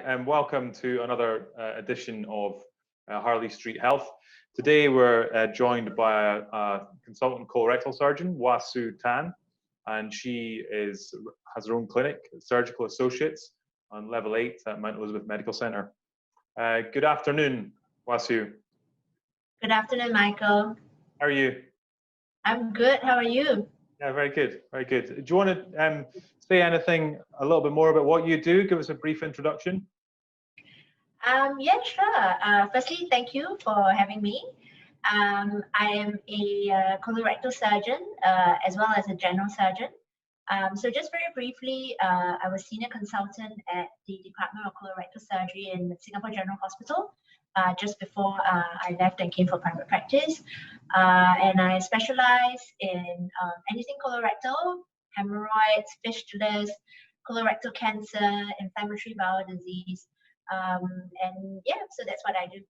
and welcome to another edition of Harley Street Health. Today we're joined by a consultant colorectal surgeon, Wah Siew Tan, and she has her own clinic, Surgical Associates, on level 8 at Mount Elizabeth Medical Center. Good afternoon, Wah Siew. Good afternoon, Michael. How are you? I'm good. How are you? Yeah, very good, very good. Do you want to say anything a little bit more about what you do? Give us a brief introduction. Yeah, sure. Firstly, thank you for having me. I am a colorectal surgeon as well as a general surgeon. So just very briefly, I was senior consultant at the Department of Colorectal Surgery in Singapore General Hospital just before I left and came for private practice. And I specialize in anything colorectal, hemorrhoids, fistulas, colorectal cancer, inflammatory bowel disease. And yeah, so that's what I do.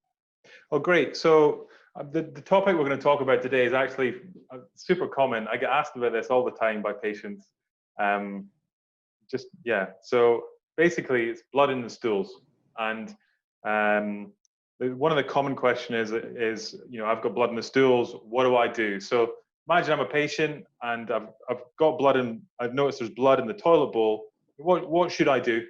Oh, great. So the topic we're going to talk about today is actually super common. I get asked about this all the time by patients. So basically it's blood in the stools. And one of the common questions is, you know, I've got blood in the stools, what do I do? So imagine I'm a patient and I've got blood in, I've noticed there's blood in the toilet bowl. What should I do?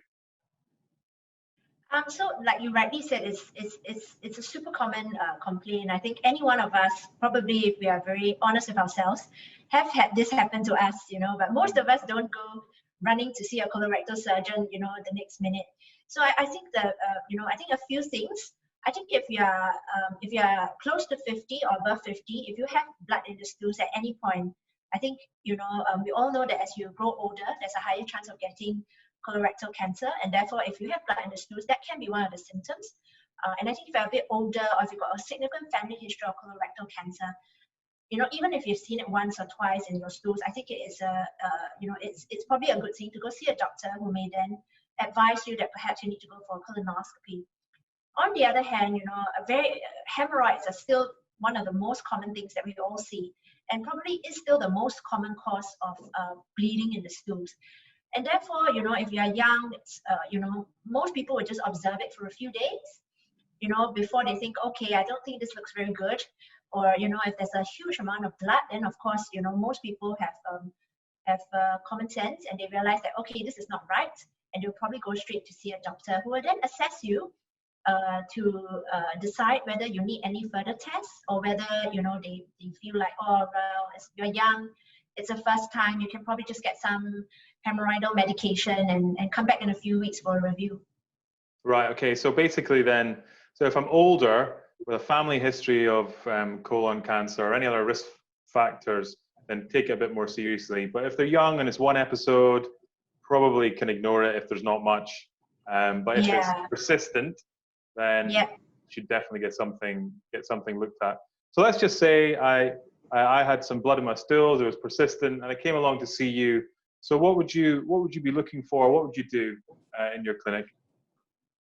So like you rightly said, it's a super common complaint. I think any one of us, probably if we are very honest with ourselves, have had this happen to us, you know, but most of us don't go running to see a colorectal surgeon, you know, the next minute. So I think that, I think a few things. I think if you are close to 50 or above 50, if you have blood in the stools at any point, I think, you know, we all know that as you grow older, there's a higher chance of getting colorectal cancer, and therefore if you have blood in the stools, that can be one of the symptoms. And I think if you're a bit older or if you've got a significant family history of colorectal cancer, you know, even if you've seen it once or twice in your stools, I think it is it's probably a good thing to go see a doctor who may then advise you that perhaps you need to go for a colonoscopy. On the other hand, you know, hemorrhoids are still one of the most common things that we all see, and probably is still the most common cause of bleeding in the stools. And therefore, you know, if you are young, you know, most people would just observe it for a few days, you know, before they think, okay, I don't think this looks very good. Or, you know, if there's a huge amount of blood, then of course, you know, most people have common sense and they realize that, okay, this is not right. And they'll probably go straight to see a doctor who will then assess you to decide whether you need any further tests or whether, you know, they feel like, oh, well, you're young, it's the first time, you can probably just get some hemorrhoidal medication and come back in a few weeks for a review. Right, okay, so basically then, so if I'm older with a family history of colon cancer or any other risk factors, then take it a bit more seriously. But if they're young and it's one episode, probably can ignore it if there's not much. But if it's persistent, then you should definitely get something looked at. So let's just say I had some blood in my stools, it was persistent, and I came along to see you. So what would you be looking for? What would you do in your clinic?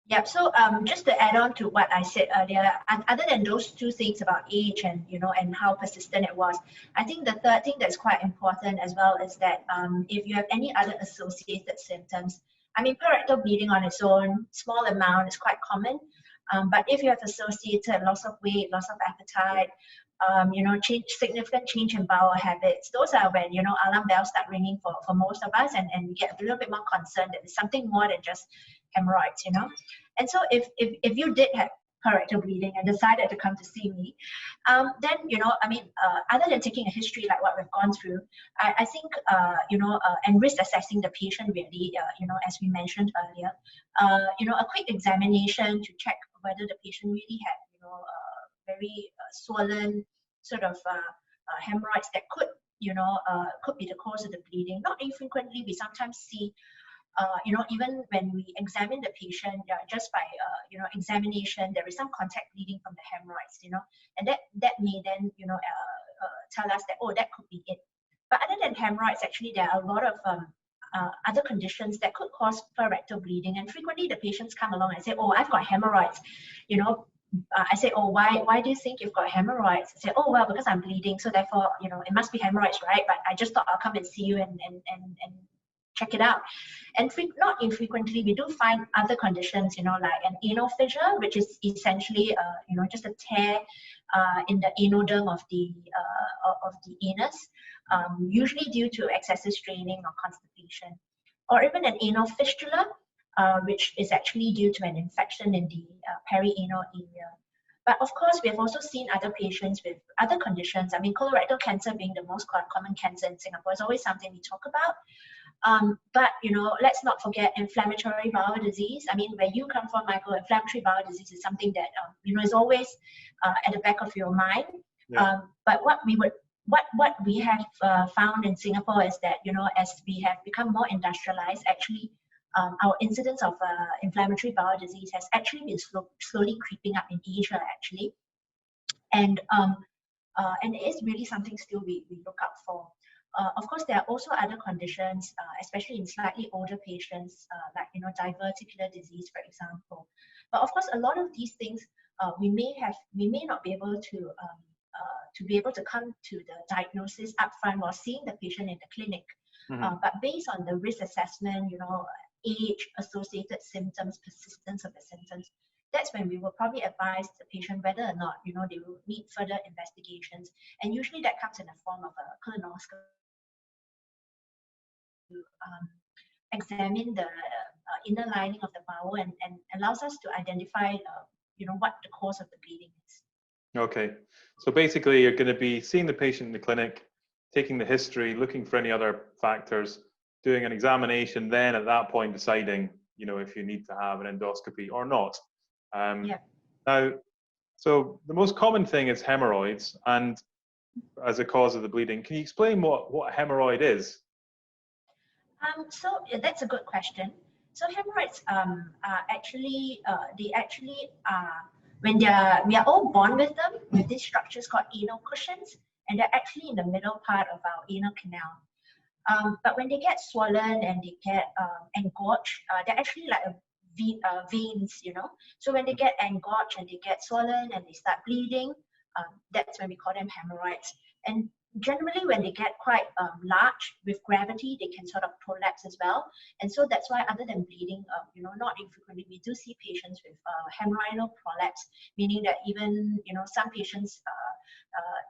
Yeah, so just to add on to what I said earlier, other than those two things about age and, you know, and how persistent it was, I think the third thing that's quite important as well is that if you have any other associated symptoms, I mean, colorectal bleeding on its own, small amount is quite common, but if you have associated loss of weight, loss of appetite, you know, significant change in bowel habits, those are when, you know, alarm bells start ringing for most of us, and we get a little bit more concerned that it's something more than just hemorrhoids, you know. And so if you did have colorectal bleeding and decided to come to see me, then, you know, I mean, other than taking a history like what we've gone through, I think, you know, and risk assessing the patient really, you know, as we mentioned earlier, you know, a quick examination to check whether the patient really had, you know, very swollen sort of hemorrhoids that could, you know, could be the cause of the bleeding. Not infrequently, we sometimes see, you know, even when we examine the patient, just by, you know, examination, there is some contact bleeding from the hemorrhoids, you know, and that may then, you know, tell us that, oh, that could be it. But other than hemorrhoids, actually, there are a lot of other conditions that could cause colorectal bleeding. And frequently the patients come along and say, oh, I've got hemorrhoids, you know. I say, oh, why do you think you've got hemorrhoids? I say, oh, well, because I'm bleeding, so therefore, you know, it must be hemorrhoids, right? But I just thought I'll come and see you and check it out. And not infrequently, we do find other conditions, like an anal fissure, which is essentially, just a tear in the anoderm of the anus, usually due to excessive straining or constipation, or even an anal fistula, which is actually due to an infection in the perianal area. But of course, we have also seen other patients with other conditions. I mean, colorectal cancer being the most common cancer in Singapore is always something we talk about. But let's not forget inflammatory bowel disease. I mean, where you come from, Michael, inflammatory bowel disease is something that is always at the back of your mind. Yeah. But what we have found in Singapore is that as we have become more industrialized, actually our incidence of inflammatory bowel disease has actually been slowly creeping up in Asia, actually, and it is really something still we look out for. Of course, there are also other conditions, especially in slightly older patients, like diverticular disease, for example. But of course, a lot of these things we may not be able to come to the diagnosis upfront while seeing the patient in the clinic. Mm-hmm. But based on the risk assessment, age, associated symptoms, persistence of the symptoms, that's when we will probably advise the patient whether or not they will need further investigations. And usually that comes in the form of a colonoscopy to examine the inner lining of the bowel and allows us to identify what the cause of the bleeding is. Okay, so basically you're going to be seeing the patient in the clinic, taking the history, looking for any other factors, doing an examination, then at that point deciding, if you need to have an endoscopy or not. Yeah. Now, so the most common thing is hemorrhoids, and as a cause of the bleeding. Can you explain what a hemorrhoid is? So that's a good question. So hemorrhoids are actually when we are all born with them, with these structures called anal cushions, and they're actually in the middle part of our anal canal. But when they get swollen and they get engorged, they're actually like veins, So when they get engorged and they get swollen and they start bleeding, that's when we call them hemorrhoids. And generally, when they get quite large with gravity, they can sort of prolapse as well. And so that's why, other than bleeding, not infrequently, we do see patients with hemorrhoidal prolapse, meaning that even some patients,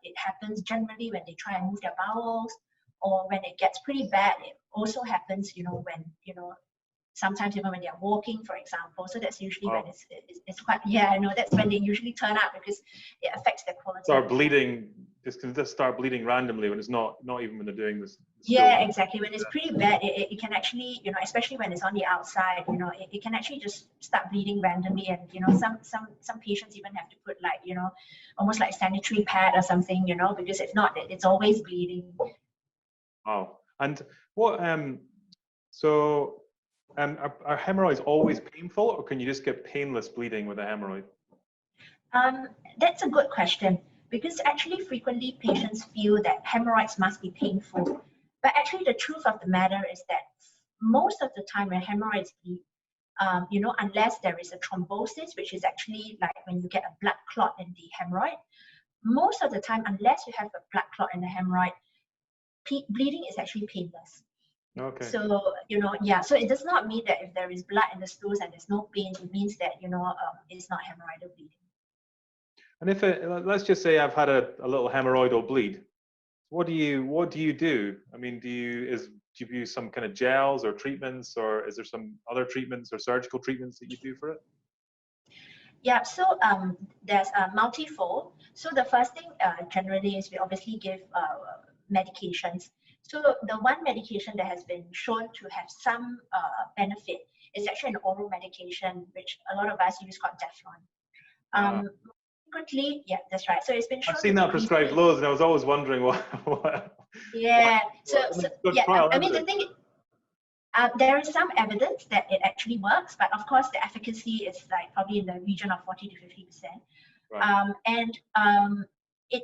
it happens generally when they try and move their bowels, or when it gets pretty bad. It also happens, when sometimes even when they're walking, for example. So that's usually when it's quite, that's when they usually turn up, because it affects their quality. Start bleeding. This can just start bleeding randomly when it's not even when they're doing this. Yeah, exactly. When it's pretty bad, it can actually, especially when it's on the outside, it can actually just start bleeding randomly. And some patients even have to put like, almost like sanitary pad or something, because if not, it's always bleeding. Wow. And what are hemorrhoids always painful, or can you just get painless bleeding with a hemorrhoid? That's a good question, because actually frequently patients feel that hemorrhoids must be painful. But actually the truth of the matter is that most of the time when hemorrhoids bleed, unless there is a thrombosis, which is actually like when you get a blood clot in the hemorrhoid, most of the time, unless you have a blood clot in the hemorrhoid, bleeding is actually painless. Okay. So, so it does not mean that if there is blood in the stools and there's no pain, it means that, it's not hemorrhoidal bleeding. And if let's just say I've had a little hemorrhoidal bleed, what do you do? I mean, do you use some kind of gels or treatments, or is there some other treatments or surgical treatments that you do for it? Yeah, so there's multifold. So the first thing generally is we obviously give medications. So the one medication that has been shown to have some benefit is actually an oral medication, which a lot of us use called Teflon. Quickly, yeah, that's right. So it's been shown. I've seen that prescribed loads, and I was always wondering what. Yeah. I mean, evidence. the thing. There is some evidence that it actually works, but of course the efficacy is like probably in the region of 40 to 50%. Right. It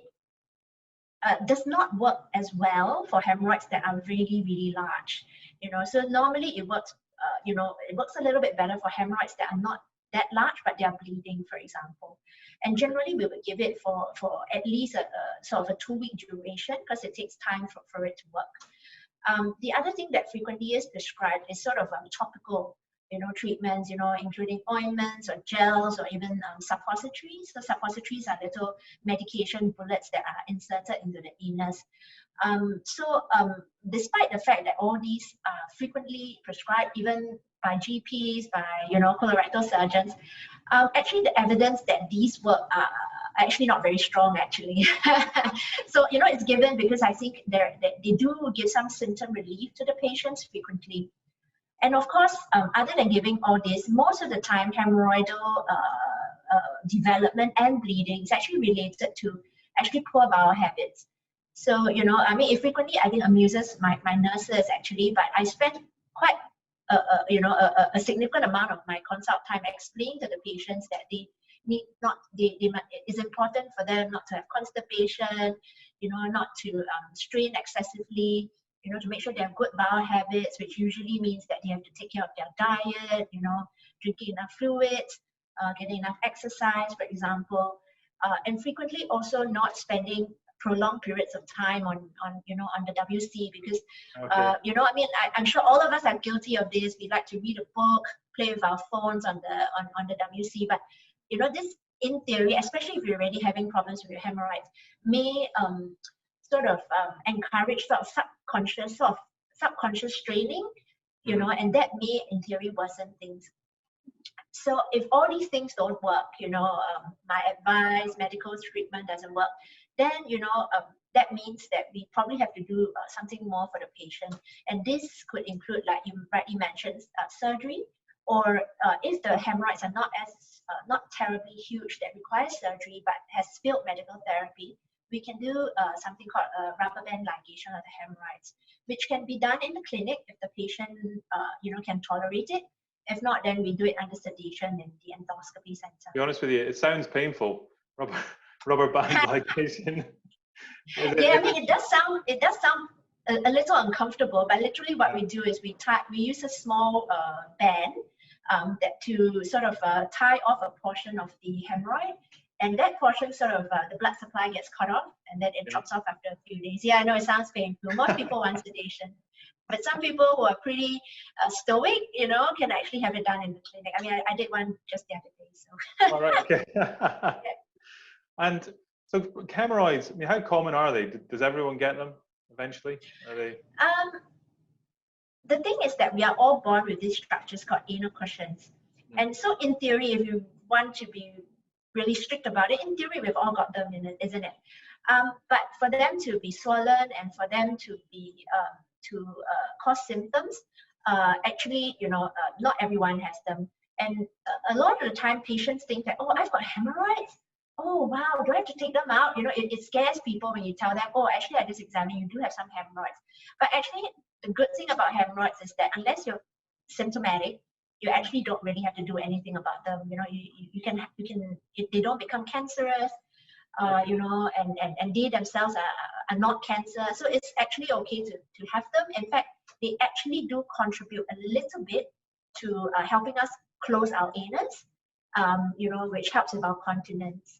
does not work as well for hemorrhoids that are really, really large. So normally it works. It works a little bit better for hemorrhoids that are not that large, but they are bleeding, for example. And generally we would give it for at least a sort of a 2-week duration, because it takes time for it to work. The other thing that frequently is prescribed is sort of topical, treatments, including ointments or gels or even suppositories. So suppositories are little medication bullets that are inserted into the anus. Despite the fact that all these are frequently prescribed, even by GPs, by colorectal surgeons, actually the evidence that these work are actually not very strong actually. So it's given because I think they do give some symptom relief to the patients frequently. And of course, other than giving all this, most of the time hemorrhoidal development and bleeding is actually related to actually poor bowel habits. So, it frequently I think amuses my nurses actually, but I spend quite a significant amount of my consult time explaining to the patients that it's important for them not to have constipation, not to strain excessively, to make sure they have good bowel habits, which usually means that they have to take care of their diet, drinking enough fluids, getting enough exercise, for example, and frequently also not spending prolonged periods of time on the WC, because I'm sure all of us are guilty of this. We like to read a book, play with our phones on the WC, but this in theory, especially if you're already having problems with your hemorrhoids, may encourage subconscious straining, and that may in theory worsen things. So if all these things don't work, my advice, medical treatment doesn't work, then that means that we probably have to do something more for the patient, and this could include, like you rightly mentioned, surgery, or if the hemorrhoids are not terribly huge that requires surgery but has failed medical therapy, we can do something called rubber band ligation of the hemorrhoids, which can be done in the clinic if the patient can tolerate it. If not, then we do it under sedation in the endoscopy center. To be honest with you, it sounds painful. Rubber band ligation. It does sound a little uncomfortable, but literally what we do is we use a small band that to sort of tie off a portion of the hemorrhoid, and that portion sort of the blood supply gets cut off, and then it drops off after a few days. Yeah, I know it sounds painful. Most people want sedation, but some people who are pretty stoic, can actually have it done in the clinic. I mean, I did one just the other day. So. All right. Okay. Yeah. And so hemorrhoids, I mean, how common are they? Does everyone get them eventually? Are they? The thing is that we are all born with these structures called anal cushions, and so in theory, if you want to be really strict about it, in theory we've all got them in it, isn't it? But for them to be swollen and for them to be cause symptoms, actually, not everyone has them, and a lot of the time patients think that, oh, I've got hemorrhoids. Oh wow, do I have to take them out? It scares people when you tell them, oh, actually at this exam you do have some hemorrhoids. But actually, the good thing about hemorrhoids is that unless you're symptomatic, you actually don't really have to do anything about them. You can if they don't become cancerous, and they themselves are not cancer. So it's actually okay to have them. In fact, they actually do contribute a little bit to helping us close our anus, which helps with our continence.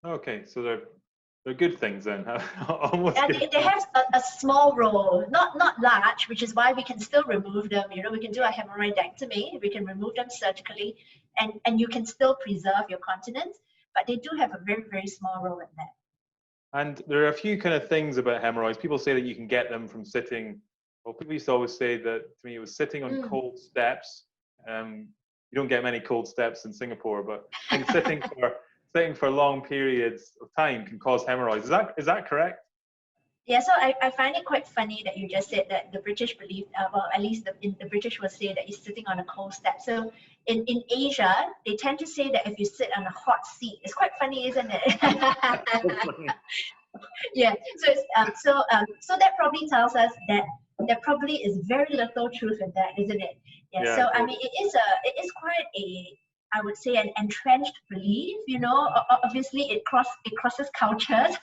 Okay, so they're good things then. Almost. And they have a small role, not large, which is why we can still remove them. We can do a hemorrhoidectomy. We can remove them surgically, and you can still preserve your continence. But they do have a very, very small role in that. And there are a few kind of things about hemorrhoids. People say that you can get them from sitting. Well, people used to always say that to me it was sitting on cold steps. You don't get many cold steps in Singapore, but I think sitting for long periods of time can cause hemorrhoids. Is that correct? Yeah, so I find it quite funny that you just said that the British believe, well, at least the British will say that you're sitting on a cold step. So in Asia, they tend to say that if you sit on a hot seat, it's quite funny, isn't it? Yeah, so that probably tells us that there probably is very little truth in that, isn't it? Yeah. So I mean, it is quite I would say an entrenched belief, obviously it crosses cultures.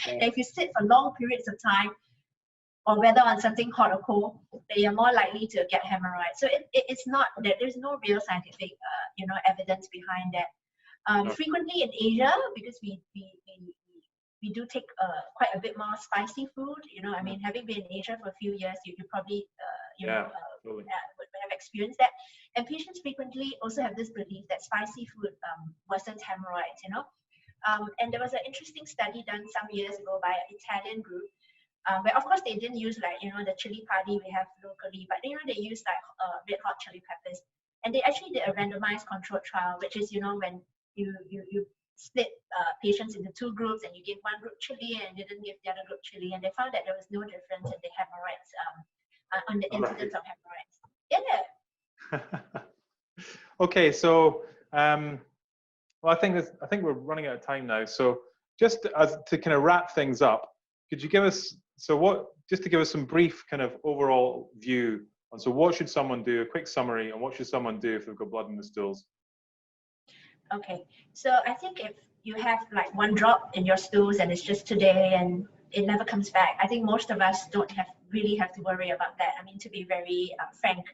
If you sit for long periods of time, or whether on something hot or cold, then you're more likely to get hemorrhoids. So it's not that there's no real scientific evidence behind that. Frequently in Asia, because we we do take quite a bit more spicy food. You know, I mean, having been in Asia for a few years, you probably would have experienced that. And patients frequently also have this belief that spicy food worsens hemorrhoids. You know, and there was an interesting study done some years ago by an Italian group. Where of course they didn't use like, you know, the chili padi we have locally, but you know, they used like red hot chili peppers, and they actually did a randomized controlled trial, which is, you know, when you split patients into two groups and you give one group chili and you didn't give the other group chili, and they found that there was no difference in the hemorrhoids, on the incidence of hemorrhoids. Yeah. Okay, so well, I think we're running out of time now. So just as to kind of wrap things up, could you give us just to give us some brief kind of overall view on, so what should someone do, a quick summary on what should someone do if they've got blood in the stools? Okay, so I think if you have like one drop in your stools and it's just today and it never comes back, I think most of us don't really have to worry about that. I mean, to be very frank,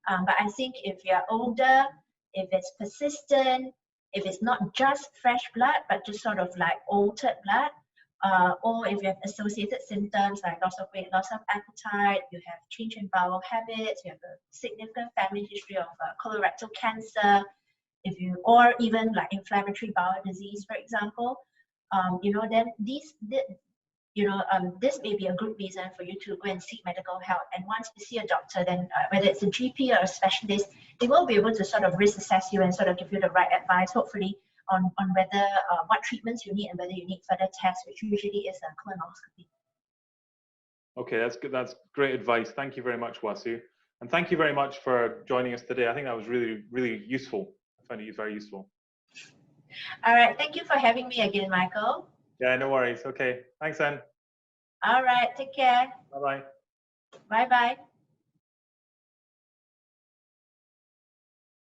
but I think if you're older, if it's persistent, if it's not just fresh blood but just sort of like altered blood, or if you have associated symptoms like loss of weight, loss of appetite, you have change in bowel habits, you have a significant family history of colorectal cancer, or even like inflammatory bowel disease, for example, you know, then this may be a good reason for you to go and seek medical help. And once you see a doctor, then whether it's a GP or a specialist, they will be able to sort of risk assess you and sort of give you the right advice, hopefully, on whether what treatments you need and whether you need further tests, which usually is a colonoscopy. Okay, that's good. That's great advice. Thank you very much, Wah Siew. And thank you very much for joining us today. I think that was really, really useful. I found it very useful. All right. Thank you for having me again, Michael. Yeah, no worries. Okay. Thanks, then. All right. Take care. Bye-bye. Bye-bye.